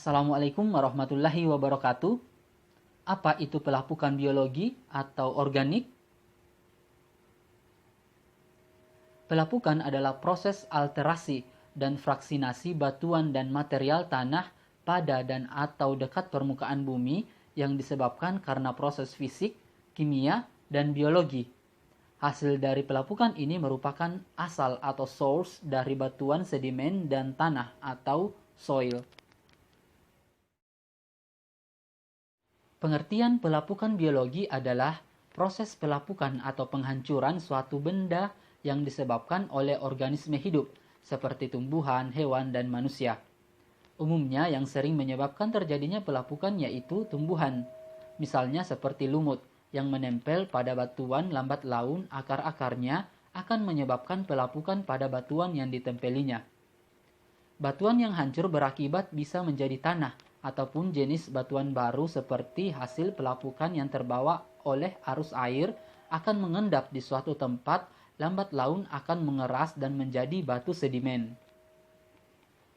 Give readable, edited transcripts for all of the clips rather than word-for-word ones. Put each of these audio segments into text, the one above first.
Assalamualaikum warahmatullahi wabarakatuh. Apa itu pelapukan biologi atau organik? Pelapukan adalah proses alterasi dan fraksinasi batuan dan material tanah pada dan atau dekat permukaan bumi yang disebabkan karena proses fisik, kimia, dan biologi. Hasil dari pelapukan ini merupakan asal atau source dari batuan sedimen dan tanah atau soil. Pengertian pelapukan biologi adalah proses pelapukan atau penghancuran suatu benda yang disebabkan oleh organisme hidup, seperti tumbuhan, hewan, dan manusia. Umumnya yang sering menyebabkan terjadinya pelapukan yaitu tumbuhan, misalnya seperti lumut yang menempel pada batuan lambat laun akar-akarnya akan menyebabkan pelapukan pada batuan yang ditempelinya. Batuan yang hancur berakibat bisa menjadi tanah ataupun jenis batuan baru seperti hasil pelapukan yang terbawa oleh arus air akan mengendap di suatu tempat, lambat laun akan mengeras dan menjadi batu sedimen.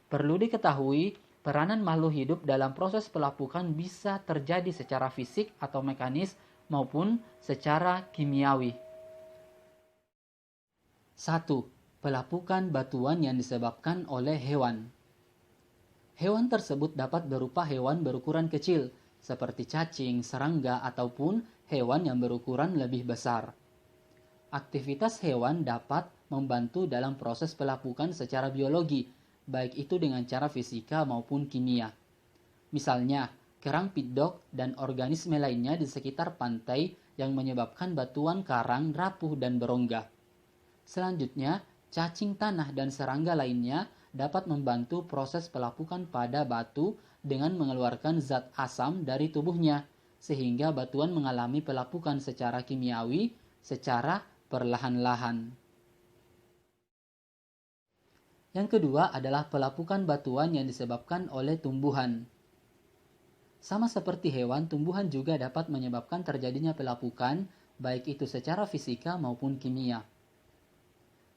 Perlu diketahui, peranan makhluk hidup dalam proses pelapukan bisa terjadi secara fisik atau mekanis maupun secara kimiawi. 1. Pelapukan batuan yang disebabkan oleh hewan. Hewan tersebut dapat berupa hewan berukuran kecil, seperti cacing, serangga, ataupun hewan yang berukuran lebih besar. Aktivitas hewan dapat membantu dalam proses pelapukan secara biologi, baik itu dengan cara fisika maupun kimia. Misalnya, kerang pitdog dan organisme lainnya di sekitar pantai yang menyebabkan batuan karang rapuh dan berongga. Selanjutnya, cacing tanah dan serangga lainnya dapat membantu proses pelapukan pada batu dengan mengeluarkan zat asam dari tubuhnya, sehingga batuan mengalami pelapukan secara kimiawi secara perlahan-lahan. Yang kedua adalah pelapukan batuan yang disebabkan oleh tumbuhan. Sama seperti hewan, tumbuhan juga dapat menyebabkan terjadinya pelapukan, baik itu secara fisika maupun kimia.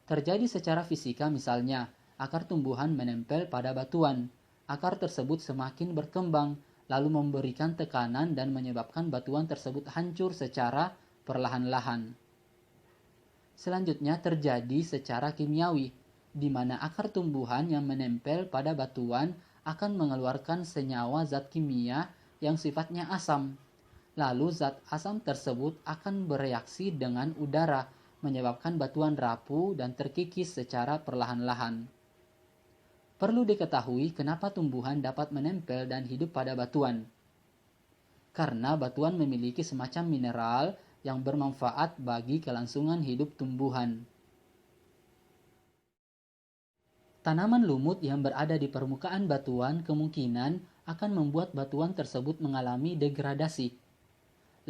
Terjadi secara fisika misalnya, akar tumbuhan menempel pada batuan. Akar tersebut semakin berkembang, lalu memberikan tekanan dan menyebabkan batuan tersebut hancur secara perlahan-lahan. Selanjutnya terjadi secara kimiawi, di mana akar tumbuhan yang menempel pada batuan akan mengeluarkan senyawa zat kimia yang sifatnya asam. Lalu zat asam tersebut akan bereaksi dengan udara, menyebabkan batuan rapuh dan terkikis secara perlahan-lahan. Perlu diketahui kenapa tumbuhan dapat menempel dan hidup pada batuan. Karena batuan memiliki semacam mineral yang bermanfaat bagi kelangsungan hidup tumbuhan. Tanaman lumut yang berada di permukaan batuan kemungkinan akan membuat batuan tersebut mengalami degradasi.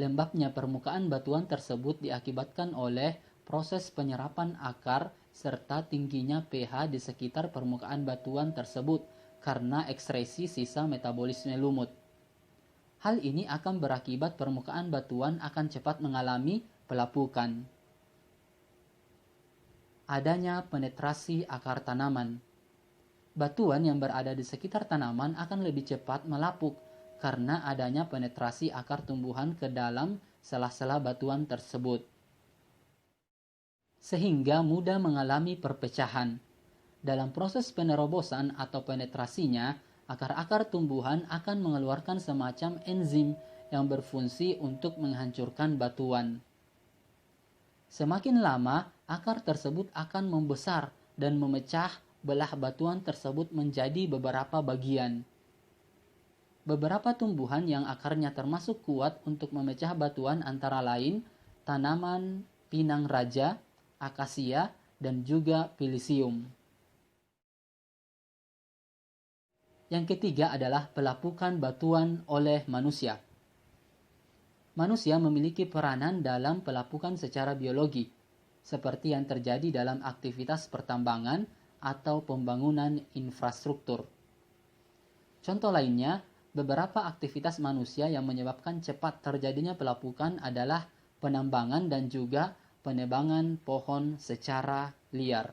Lembabnya permukaan batuan tersebut diakibatkan oleh proses penyerapan akar serta tingginya pH di sekitar permukaan batuan tersebut karena ekskresi sisa metabolisme lumut. Hal ini akan berakibat permukaan batuan akan cepat mengalami pelapukan. Adanya penetrasi akar tanaman. Batuan yang berada di sekitar tanaman akan lebih cepat melapuk karena adanya penetrasi akar tumbuhan ke dalam sela-sela batuan tersebut, sehingga mudah mengalami perpecahan. Dalam proses penerobosan atau penetrasinya, akar-akar tumbuhan akan mengeluarkan semacam enzim yang berfungsi untuk menghancurkan batuan. Semakin lama, akar tersebut akan membesar dan memecah belah batuan tersebut menjadi beberapa bagian. Beberapa tumbuhan yang akarnya termasuk kuat untuk memecah batuan antara lain tanaman pinang raja, akasia, dan juga pilisium. Yang ketiga adalah pelapukan batuan oleh manusia. Manusia memiliki peranan dalam pelapukan secara biologi, seperti yang terjadi dalam aktivitas pertambangan atau pembangunan infrastruktur. Contoh lainnya, beberapa aktivitas manusia yang menyebabkan cepat terjadinya pelapukan adalah penambangan dan juga penebangan pohon secara liar.